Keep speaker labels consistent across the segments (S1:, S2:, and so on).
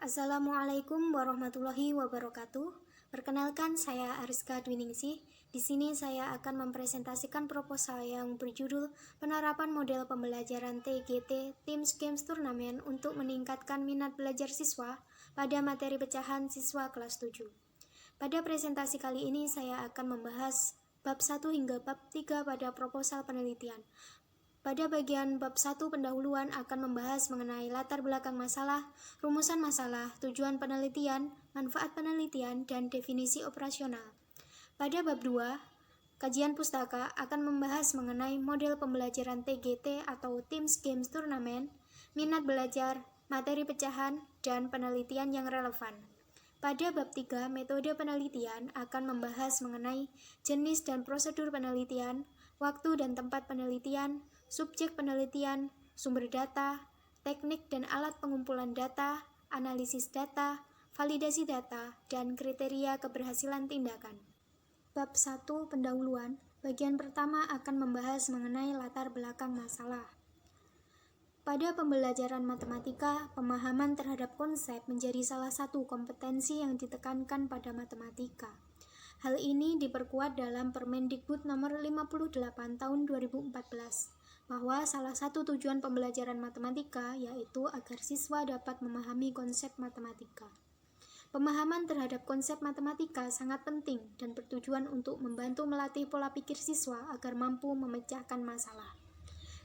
S1: Assalamualaikum warahmatullahi wabarakatuh. Perkenalkan, saya Ariska Dwiningsih. Di sini saya akan mempresentasikan proposal yang berjudul Penerapan Model Pembelajaran TGT Teams Games Turnamen untuk meningkatkan minat belajar siswa pada materi pecahan siswa kelas 7. Pada presentasi kali ini saya akan membahas bab 1 hingga bab 3 pada proposal penelitian. Pada bagian bab 1 pendahuluan akan membahas mengenai latar belakang masalah, rumusan masalah, tujuan penelitian, manfaat penelitian, dan definisi operasional. Pada bab 2, kajian pustaka akan membahas mengenai model pembelajaran TGT atau Teams Games Turnamen, minat belajar, materi pecahan, dan penelitian yang relevan. Pada bab 3, metode penelitian akan membahas mengenai jenis dan prosedur penelitian, waktu dan tempat penelitian, subjek penelitian, sumber data, teknik dan alat pengumpulan data, analisis data, validasi data, dan kriteria keberhasilan tindakan. Bab 1 pendahuluan, bagian pertama akan membahas mengenai latar belakang masalah. Pada pembelajaran matematika, pemahaman terhadap konsep menjadi salah satu kompetensi yang ditekankan pada matematika. Hal ini diperkuat dalam Permendikbud nomor 58 tahun 2014, bahwa salah satu tujuan pembelajaran matematika yaitu agar siswa dapat memahami konsep matematika. Pemahaman terhadap konsep matematika sangat penting dan bertujuan untuk membantu melatih pola pikir siswa agar mampu memecahkan masalah.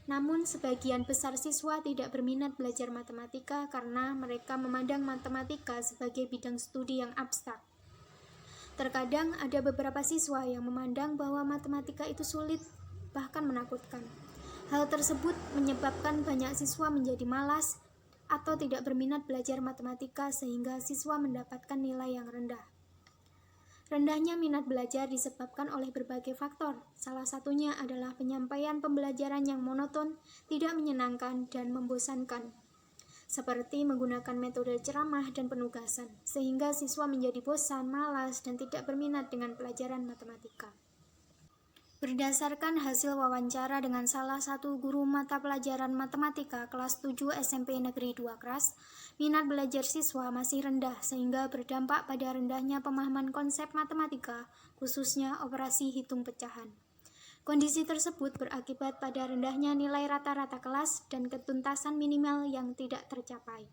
S1: Namun, sebagian besar siswa tidak berminat belajar matematika karena mereka memandang matematika sebagai bidang studi yang abstrak. Terkadang ada beberapa siswa yang memandang bahwa matematika itu sulit, bahkan menakutkan. Hal tersebut menyebabkan banyak siswa menjadi malas atau tidak berminat belajar matematika sehingga siswa mendapatkan nilai yang rendah. Rendahnya minat belajar disebabkan oleh berbagai faktor. Salah satunya adalah penyampaian pembelajaran yang monoton, tidak menyenangkan, dan membosankan, seperti menggunakan metode ceramah dan penugasan, sehingga siswa menjadi bosan, malas, dan tidak berminat dengan pelajaran matematika. Berdasarkan hasil wawancara dengan salah satu guru mata pelajaran matematika kelas 7 SMP Negeri 2 Kras, minat belajar siswa masih rendah sehingga berdampak pada rendahnya pemahaman konsep matematika, khususnya operasi hitung pecahan. Kondisi tersebut berakibat pada rendahnya nilai rata-rata kelas dan ketuntasan minimal yang tidak tercapai.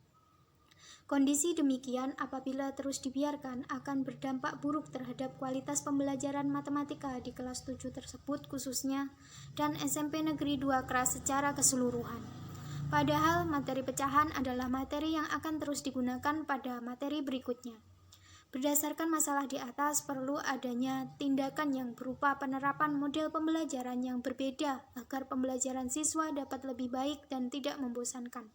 S1: Kondisi demikian apabila terus dibiarkan akan berdampak buruk terhadap kualitas pembelajaran matematika di kelas 7 tersebut khususnya dan SMP Negeri 2 Kras secara keseluruhan. Padahal materi pecahan adalah materi yang akan terus digunakan pada materi berikutnya. Berdasarkan masalah di atas, perlu adanya tindakan yang berupa penerapan model pembelajaran yang berbeda agar pembelajaran siswa dapat lebih baik dan tidak membosankan.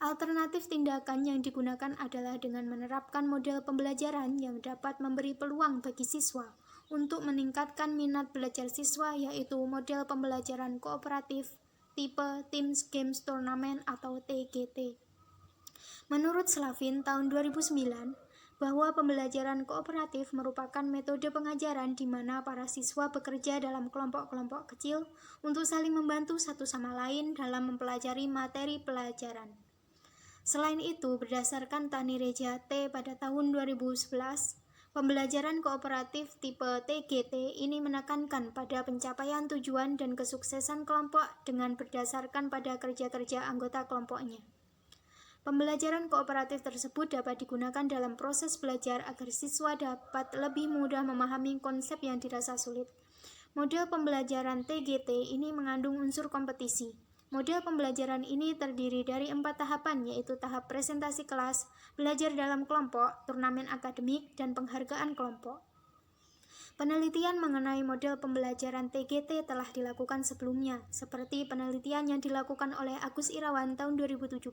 S1: Alternatif tindakan yang digunakan adalah dengan menerapkan model pembelajaran yang dapat memberi peluang bagi siswa untuk meningkatkan minat belajar siswa, yaitu model pembelajaran kooperatif tipe Teams Games Turnamen atau TGT. Menurut Slavin tahun 2009, bahwa pembelajaran kooperatif merupakan metode pengajaran di mana para siswa bekerja dalam kelompok-kelompok kecil untuk saling membantu satu sama lain dalam mempelajari materi pelajaran. Selain itu, berdasarkan Tani Reja T pada tahun 2011, pembelajaran kooperatif tipe TGT ini menekankan pada pencapaian tujuan dan kesuksesan kelompok dengan berdasarkan pada kerja-kerja anggota kelompoknya. Pembelajaran kooperatif tersebut dapat digunakan dalam proses belajar agar siswa dapat lebih mudah memahami konsep yang dirasa sulit. Model pembelajaran TGT ini mengandung unsur kompetisi. Model pembelajaran ini terdiri dari 4 tahapan, yaitu tahap presentasi kelas, belajar dalam kelompok, turnamen akademik, dan penghargaan kelompok. Penelitian mengenai model pembelajaran TGT telah dilakukan sebelumnya, seperti penelitian yang dilakukan oleh Agus Irawan tahun 2017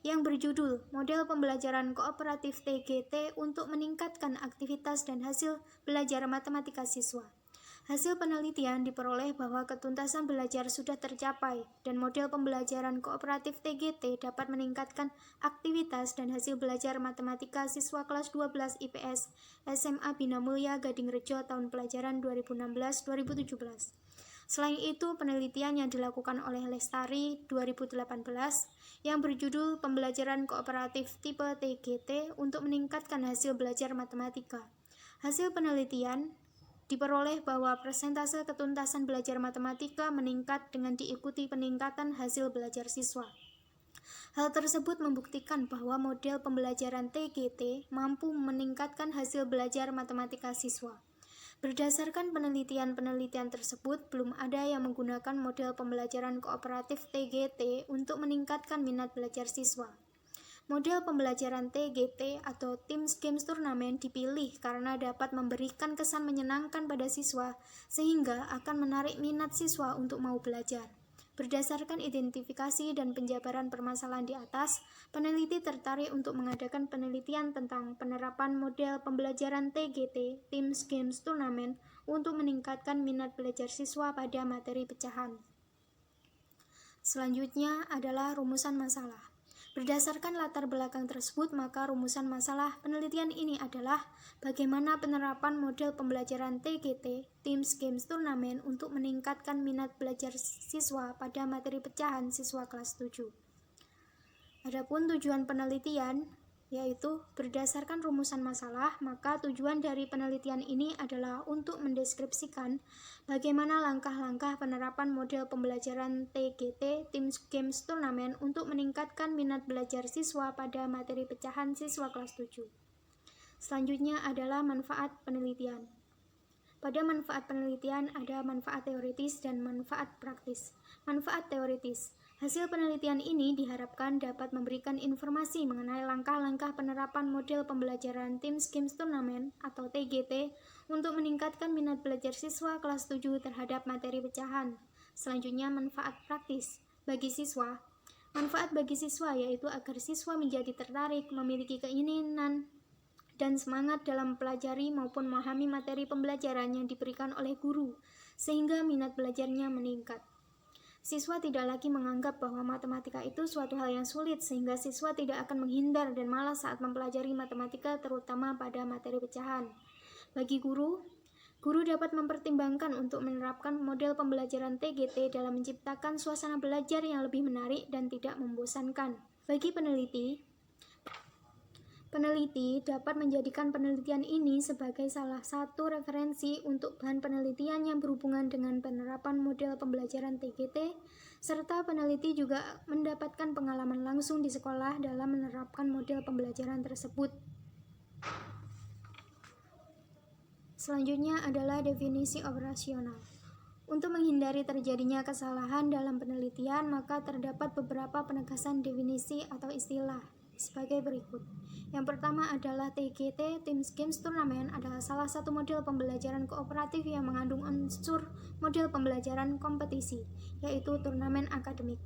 S1: yang berjudul Model Pembelajaran Kooperatif TGT untuk Meningkatkan Aktivitas dan Hasil Belajar Matematika Siswa. Hasil penelitian diperoleh bahwa ketuntasan belajar sudah tercapai dan model pembelajaran kooperatif TGT dapat meningkatkan aktivitas dan hasil belajar matematika siswa kelas 12 IPS SMA Bina Mulya Gading Rejo tahun pelajaran 2016-2017. Selain itu, penelitian yang dilakukan oleh Lestari 2018 yang berjudul Pembelajaran Kooperatif Tipe TGT untuk meningkatkan hasil belajar matematika. Hasil penelitian diperoleh bahwa persentase ketuntasan belajar matematika meningkat dengan diikuti peningkatan hasil belajar siswa. Hal tersebut membuktikan bahwa model pembelajaran TGT mampu meningkatkan hasil belajar matematika siswa. Berdasarkan penelitian-penelitian tersebut, belum ada yang menggunakan model pembelajaran kooperatif TGT untuk meningkatkan minat belajar siswa. Model pembelajaran TGT atau Teams Games Turnamen dipilih karena dapat memberikan kesan menyenangkan pada siswa sehingga akan menarik minat siswa untuk mau belajar. Berdasarkan identifikasi dan penjabaran permasalahan di atas, peneliti tertarik untuk mengadakan penelitian tentang penerapan model pembelajaran TGT Teams Games Turnamen untuk meningkatkan minat belajar siswa pada materi pecahan. Selanjutnya adalah rumusan masalah. Berdasarkan latar belakang tersebut, maka rumusan masalah penelitian ini adalah bagaimana penerapan model pembelajaran TGT, Teams Games Turnamen, untuk meningkatkan minat belajar siswa pada materi pecahan siswa kelas 7. Adapun tujuan penelitian, yaitu berdasarkan rumusan masalah, maka tujuan dari penelitian ini adalah untuk mendeskripsikan bagaimana langkah-langkah penerapan model pembelajaran TGT Teams Games Turnamen untuk meningkatkan minat belajar siswa pada materi pecahan siswa kelas 7. Selanjutnya adalah manfaat penelitian. Pada manfaat penelitian ada manfaat teoritis dan manfaat praktis. Manfaat teoritis. Hasil penelitian ini diharapkan dapat memberikan informasi mengenai langkah-langkah penerapan model pembelajaran Teams Games Turnamen atau TGT untuk meningkatkan minat belajar siswa kelas 7 terhadap materi pecahan. Selanjutnya, manfaat praktis bagi siswa. Manfaat bagi siswa yaitu agar siswa menjadi tertarik, memiliki keinginan dan semangat dalam mempelajari maupun memahami materi pembelajaran yang diberikan oleh guru, sehingga minat belajarnya meningkat. Siswa tidak lagi menganggap bahwa matematika itu suatu hal yang sulit, sehingga siswa tidak akan menghindar dan malas saat mempelajari matematika, terutama pada materi pecahan. Bagi guru dapat mempertimbangkan untuk menerapkan model pembelajaran TGT dalam menciptakan suasana belajar yang lebih menarik dan tidak membosankan. Bagi peneliti dapat menjadikan penelitian ini sebagai salah satu referensi untuk bahan penelitian yang berhubungan dengan penerapan model pembelajaran TGT, serta peneliti juga mendapatkan pengalaman langsung di sekolah dalam menerapkan model pembelajaran tersebut. Selanjutnya adalah definisi operasional. Untuk menghindari terjadinya kesalahan dalam penelitian, maka terdapat beberapa penegasan definisi atau istilah sebagai berikut. Yang pertama adalah TGT, Teams Games Turnamen, adalah salah satu model pembelajaran kooperatif yang mengandung unsur model pembelajaran kompetisi, yaitu turnamen akademik.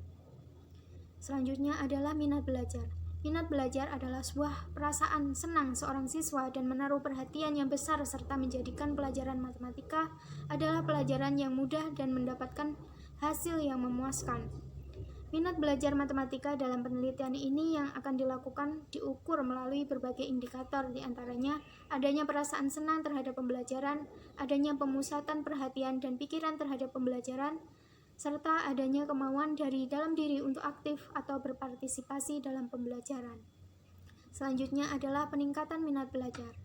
S1: Selanjutnya adalah minat belajar. Minat belajar adalah sebuah perasaan senang seorang siswa dan menaruh perhatian yang besar serta menjadikan pelajaran matematika adalah pelajaran yang mudah dan mendapatkan hasil yang memuaskan. Minat belajar matematika dalam penelitian ini yang akan dilakukan diukur melalui berbagai indikator, diantaranya adanya perasaan senang terhadap pembelajaran, adanya pemusatan perhatian dan pikiran terhadap pembelajaran, serta adanya kemauan dari dalam diri untuk aktif atau berpartisipasi dalam pembelajaran. Selanjutnya adalah peningkatan minat belajar.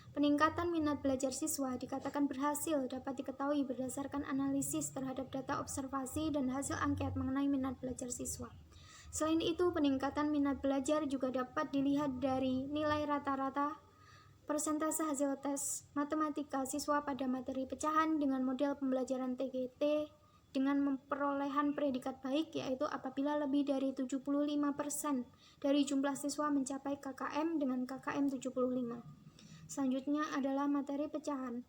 S1: Peningkatan minat belajar siswa dikatakan berhasil dapat diketahui berdasarkan analisis terhadap data observasi dan hasil angket mengenai minat belajar siswa. Selain itu, peningkatan minat belajar juga dapat dilihat dari nilai rata-rata persentase hasil tes matematika siswa pada materi pecahan dengan model pembelajaran TGT dengan memperolehan predikat baik, yaitu apabila lebih dari 75% dari jumlah siswa mencapai KKM dengan KKM 75. Selanjutnya adalah materi pecahan.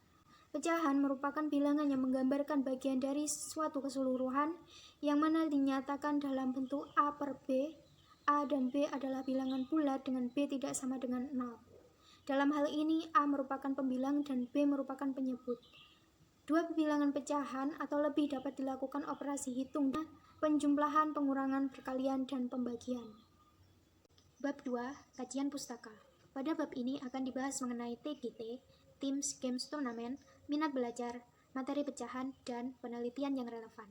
S1: Pecahan merupakan bilangan yang menggambarkan bagian dari suatu keseluruhan yang mana dinyatakan dalam bentuk A per B. A dan B adalah bilangan bulat dengan B tidak sama dengan 0. Dalam hal ini, A merupakan pembilang dan B merupakan penyebut. Dua bilangan pecahan atau lebih dapat dilakukan operasi hitung, penjumlahan, pengurangan, perkalian, dan pembagian. Bab 2, kajian pustaka. Pada bab ini akan dibahas mengenai TGT, Teams Games Turnamen, minat belajar, materi pecahan, dan penelitian yang relevan.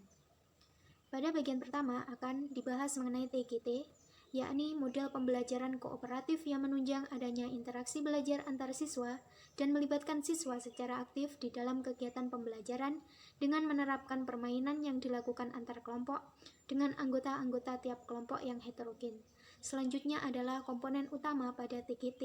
S1: Pada bagian pertama akan dibahas mengenai TGT, yakni model pembelajaran kooperatif yang menunjang adanya interaksi belajar antar siswa dan melibatkan siswa secara aktif di dalam kegiatan pembelajaran dengan menerapkan permainan yang dilakukan antar kelompok dengan anggota-anggota tiap kelompok yang heterogen. Selanjutnya adalah komponen utama pada TGT,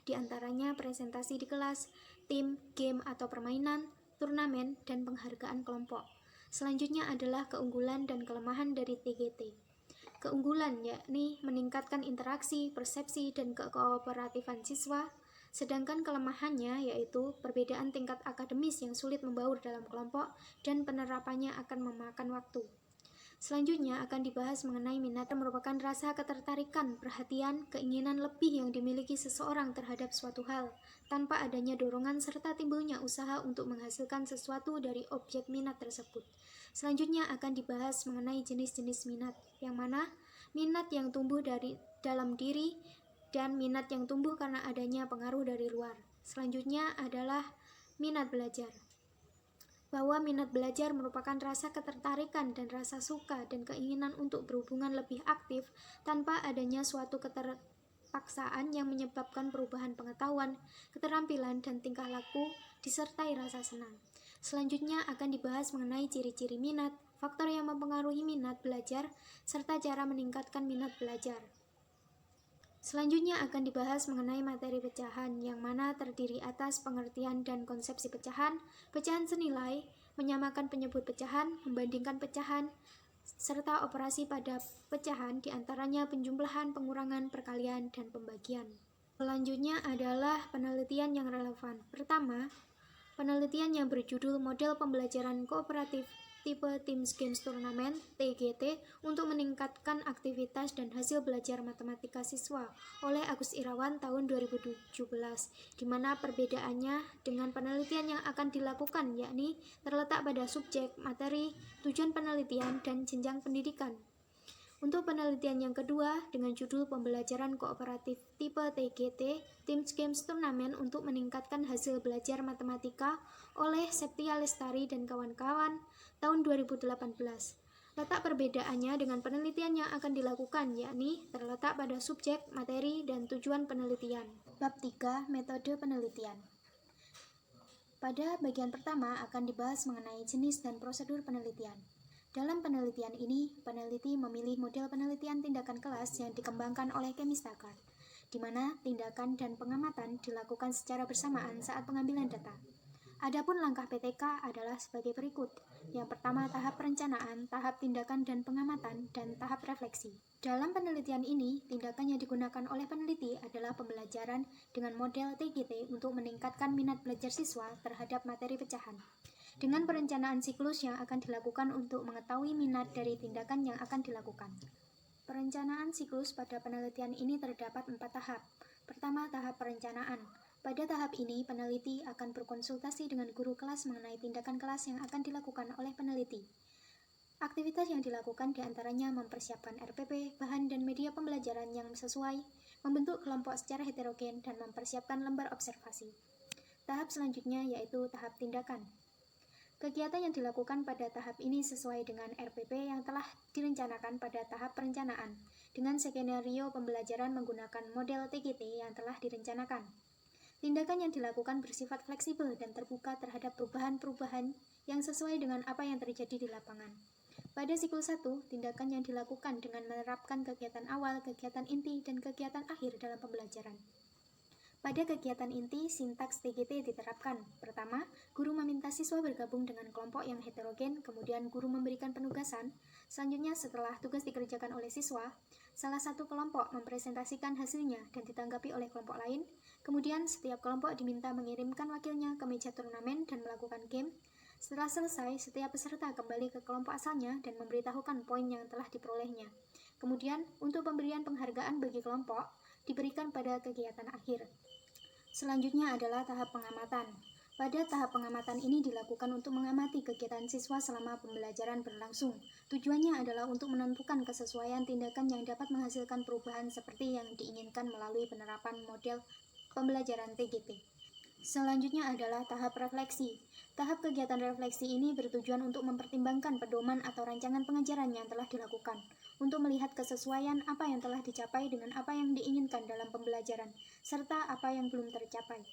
S1: di antaranya presentasi di kelas, tim, game atau permainan, turnamen, dan penghargaan kelompok. Selanjutnya adalah keunggulan dan kelemahan dari TGT. Keunggulan yakni meningkatkan interaksi, persepsi, dan kekooperatifan siswa, sedangkan kelemahannya yaitu perbedaan tingkat akademis yang sulit membaur dalam kelompok dan penerapannya akan memakan waktu. Selanjutnya akan dibahas mengenai minat yang merupakan rasa ketertarikan, perhatian, keinginan lebih yang dimiliki seseorang terhadap suatu hal, tanpa adanya dorongan serta timbulnya usaha untuk menghasilkan sesuatu dari objek minat tersebut. Selanjutnya akan dibahas mengenai jenis-jenis minat, yang mana minat yang tumbuh dari dalam diri dan minat yang tumbuh karena adanya pengaruh dari luar. Selanjutnya adalah minat belajar, bahwa minat belajar merupakan rasa ketertarikan dan rasa suka dan keinginan untuk berhubungan lebih aktif tanpa adanya suatu keterpaksaan yang menyebabkan perubahan pengetahuan, keterampilan, dan tingkah laku disertai rasa senang. Selanjutnya akan dibahas mengenai ciri-ciri minat, faktor yang mempengaruhi minat belajar, serta cara meningkatkan minat belajar. Selanjutnya akan dibahas mengenai materi pecahan, yang mana terdiri atas pengertian dan konsepsi pecahan, pecahan senilai, menyamakan penyebut pecahan, membandingkan pecahan, serta operasi pada pecahan, diantaranya penjumlahan, pengurangan, perkalian, dan pembagian. Selanjutnya adalah penelitian yang relevan. Pertama, penelitian yang berjudul Model Pembelajaran Kooperatif Tipe Teams Games Turnamen (TGT) untuk meningkatkan aktivitas dan hasil belajar matematika siswa oleh Agus Irawan tahun 2017, di mana perbedaannya dengan penelitian yang akan dilakukan yakni terletak pada subjek, materi, tujuan penelitian, dan jenjang pendidikan. Untuk penelitian yang kedua dengan judul Pembelajaran Kooperatif Tipe TGT Teams Games Turnamen untuk meningkatkan hasil belajar matematika oleh Septia Lestari dan kawan-kawan tahun 2018. Letak perbedaannya dengan penelitian yang akan dilakukan yakni terletak pada subjek, materi, dan tujuan penelitian. Bab 3. Metode penelitian. Pada bagian pertama akan dibahas mengenai jenis dan prosedur penelitian. Dalam penelitian ini, peneliti memilih model penelitian tindakan kelas yang dikembangkan oleh Chemistacard, di mana tindakan dan pengamatan dilakukan secara bersamaan saat pengambilan data. Adapun langkah PTK adalah sebagai berikut. Yang pertama, tahap perencanaan, tahap tindakan dan pengamatan, dan tahap refleksi. Dalam penelitian ini, tindakan yang digunakan oleh peneliti adalah pembelajaran dengan model TGT untuk meningkatkan minat belajar siswa terhadap materi pecahan, dengan perencanaan siklus yang akan dilakukan untuk mengetahui minat dari tindakan yang akan dilakukan. Perencanaan siklus pada penelitian ini terdapat 4 tahap. Pertama, tahap perencanaan. Pada tahap ini, peneliti akan berkonsultasi dengan guru kelas mengenai tindakan kelas yang akan dilakukan oleh peneliti. Aktivitas yang dilakukan diantaranya mempersiapkan RPP, bahan dan media pembelajaran yang sesuai, membentuk kelompok secara heterogen, dan mempersiapkan lembar observasi. Tahap selanjutnya yaitu tahap tindakan. Kegiatan yang dilakukan pada tahap ini sesuai dengan RPP yang telah direncanakan pada tahap perencanaan, dengan skenario pembelajaran menggunakan model TGT yang telah direncanakan. Tindakan yang dilakukan bersifat fleksibel dan terbuka terhadap perubahan-perubahan yang sesuai dengan apa yang terjadi di lapangan. Pada siklus 1, tindakan yang dilakukan dengan menerapkan kegiatan awal, kegiatan inti, dan kegiatan akhir dalam pembelajaran. Pada kegiatan inti, sintaks TGT diterapkan. Pertama, guru meminta siswa bergabung dengan kelompok yang heterogen, kemudian guru memberikan penugasan. Selanjutnya, setelah tugas dikerjakan oleh siswa, salah satu kelompok mempresentasikan hasilnya dan ditanggapi oleh kelompok lain. Kemudian, setiap kelompok diminta mengirimkan wakilnya ke meja turnamen dan melakukan game. Setelah selesai, setiap peserta kembali ke kelompok asalnya dan memberitahukan poin yang telah diperolehnya. Kemudian, untuk pemberian penghargaan bagi kelompok, diberikan pada kegiatan akhir. Selanjutnya adalah tahap pengamatan. Pada tahap pengamatan ini dilakukan untuk mengamati kegiatan siswa selama pembelajaran berlangsung. Tujuannya adalah untuk menentukan kesesuaian tindakan yang dapat menghasilkan perubahan seperti yang diinginkan melalui penerapan model pembelajaran TGT. Selanjutnya adalah tahap refleksi. Tahap kegiatan refleksi ini bertujuan untuk mempertimbangkan pedoman atau rancangan pengajaran yang telah dilakukan, untuk melihat kesesuaian apa yang telah dicapai dengan apa yang diinginkan dalam pembelajaran, serta apa yang belum tercapai.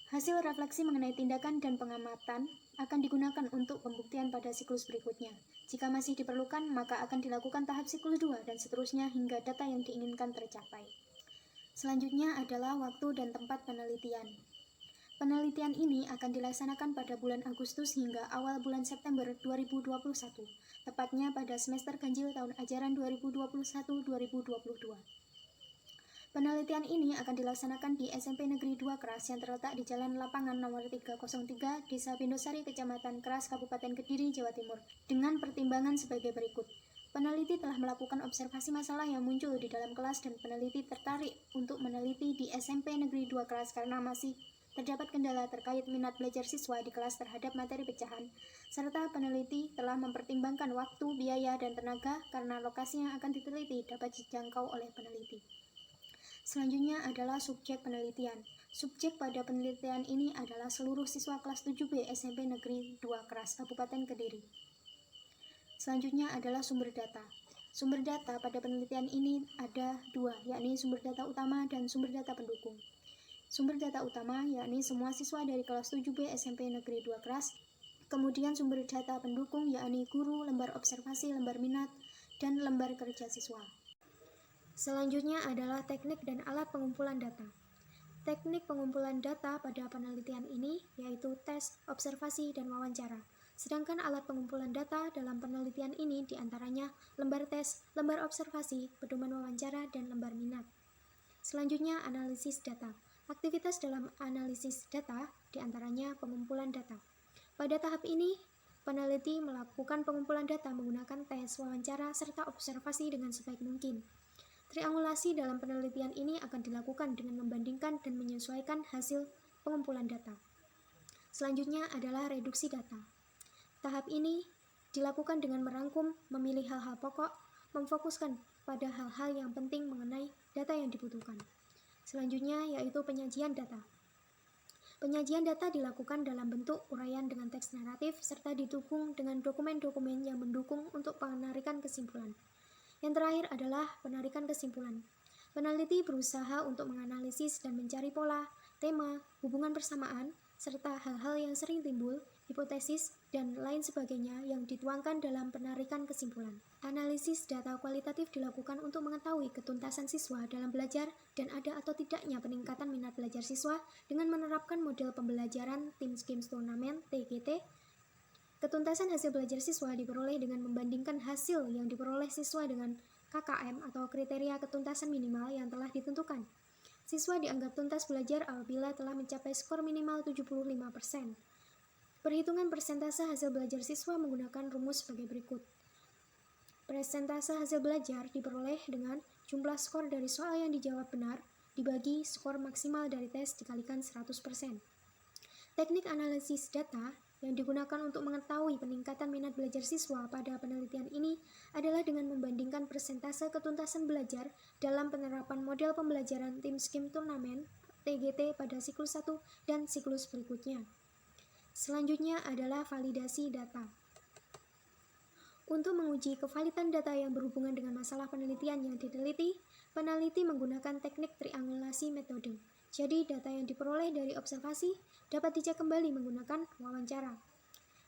S1: Hasil refleksi mengenai tindakan dan pengamatan akan digunakan untuk pembuktian pada siklus berikutnya. Jika masih diperlukan, maka akan dilakukan tahap siklus 2 dan seterusnya hingga data yang diinginkan tercapai. Selanjutnya adalah waktu dan tempat penelitian. Penelitian ini akan dilaksanakan pada bulan Agustus hingga awal bulan September 2021, tepatnya pada semester ganjil tahun ajaran 2021-2022. Penelitian ini akan dilaksanakan di SMP Negeri 2 Keras yang terletak di Jalan Lapangan nomor 303, Desa Pindosari, Kecamatan Keras, Kabupaten Kediri, Jawa Timur, dengan pertimbangan sebagai berikut. Peneliti telah melakukan observasi masalah yang muncul di dalam kelas dan peneliti tertarik untuk meneliti di SMP Negeri 2 Keras karena masih terdapat kendala terkait minat belajar siswa di kelas terhadap materi pecahan, serta peneliti telah mempertimbangkan waktu, biaya, dan tenaga karena lokasi yang akan diteliti dapat dijangkau oleh peneliti. Selanjutnya adalah subjek penelitian. Subjek pada penelitian ini adalah seluruh siswa kelas 7B SMP Negeri 2 Keras, Kabupaten Kediri. Selanjutnya adalah sumber data. Sumber data pada penelitian ini ada dua, yakni sumber data utama dan sumber data pendukung. Sumber data utama yakni semua siswa dari kelas 7B SMP Negeri 2 Keras. Kemudian sumber data pendukung yakni guru, lembar observasi, lembar minat, dan lembar kerja siswa. Selanjutnya adalah teknik dan alat pengumpulan data. Teknik pengumpulan data pada penelitian ini yaitu tes, observasi, dan wawancara. Sedangkan alat pengumpulan data dalam penelitian ini diantaranya lembar tes, lembar observasi, pedoman wawancara, dan lembar minat. Selanjutnya analisis data. Aktivitas dalam analisis data diantaranya pengumpulan data. Pada tahap ini, peneliti melakukan pengumpulan data menggunakan tes, wawancara, serta observasi dengan sebaik mungkin. Triangulasi dalam penelitian ini akan dilakukan dengan membandingkan dan menyesuaikan hasil pengumpulan data. Selanjutnya adalah reduksi data. Tahap ini dilakukan dengan merangkum, memilih hal-hal pokok, memfokuskan pada hal-hal yang penting mengenai data yang dibutuhkan. Selanjutnya yaitu penyajian data. Penyajian data dilakukan dalam bentuk uraian dengan teks naratif serta didukung dengan dokumen-dokumen yang mendukung untuk penarikan kesimpulan. Yang terakhir adalah penarikan kesimpulan. Peneliti berusaha untuk menganalisis dan mencari pola, tema, hubungan persamaan, serta hal-hal yang sering timbul, hipotesis, dan lain sebagainya yang dituangkan dalam penarikan kesimpulan. Analisis data kualitatif dilakukan untuk mengetahui ketuntasan siswa dalam belajar dan ada atau tidaknya peningkatan minat belajar siswa dengan menerapkan model pembelajaran Team Games Turnamen (TGT). Ketuntasan hasil belajar siswa diperoleh dengan membandingkan hasil yang diperoleh siswa dengan KKM atau kriteria ketuntasan minimal yang telah ditentukan. Siswa dianggap tuntas belajar apabila telah mencapai skor minimal 75%. Perhitungan persentase hasil belajar siswa menggunakan rumus sebagai berikut. Persentase hasil belajar diperoleh dengan jumlah skor dari soal yang dijawab benar dibagi skor maksimal dari tes dikalikan 100%. Teknik analisis data yang digunakan untuk mengetahui peningkatan minat belajar siswa pada penelitian ini adalah dengan membandingkan persentase ketuntasan belajar dalam penerapan model pembelajaran Team Games Turnamen (TGT) pada siklus 1 dan siklus berikutnya. Selanjutnya adalah validasi data. Untuk menguji kevalidan data yang berhubungan dengan masalah penelitian yang diteliti, peneliti menggunakan teknik triangulasi metode. Jadi, data yang diperoleh dari observasi dapat dicek kembali menggunakan wawancara.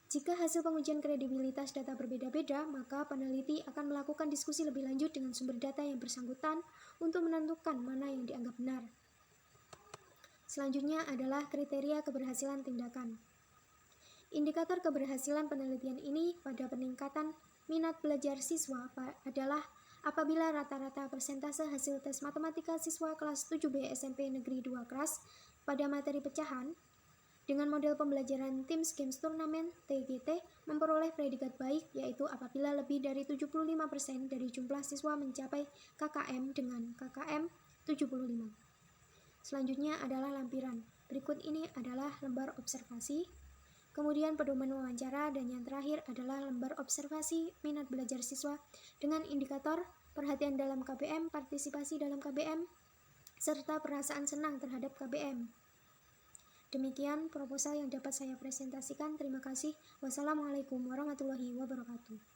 S1: Jika hasil pengujian kredibilitas data berbeda-beda, maka peneliti akan melakukan diskusi lebih lanjut dengan sumber data yang bersangkutan untuk menentukan mana yang dianggap benar. Selanjutnya adalah kriteria keberhasilan tindakan. Indikator keberhasilan penelitian ini pada peningkatan minat belajar siswa adalah apabila rata-rata persentase hasil tes matematika siswa kelas 7B SMP Negeri 2 Keras pada materi pecahan dengan model pembelajaran Team Games Turnamen (TGT) memperoleh predikat baik, yaitu apabila lebih dari 75% dari jumlah siswa mencapai KKM dengan KKM 75. Selanjutnya adalah lampiran. Berikut ini adalah lembar observasi, kemudian pedoman wawancara, dan yang terakhir adalah lembar observasi minat belajar siswa dengan indikator perhatian dalam KBM, partisipasi dalam KBM, serta perasaan senang terhadap KBM. Demikian proposal yang dapat saya presentasikan. Terima kasih. Wassalamualaikum warahmatullahi wabarakatuh.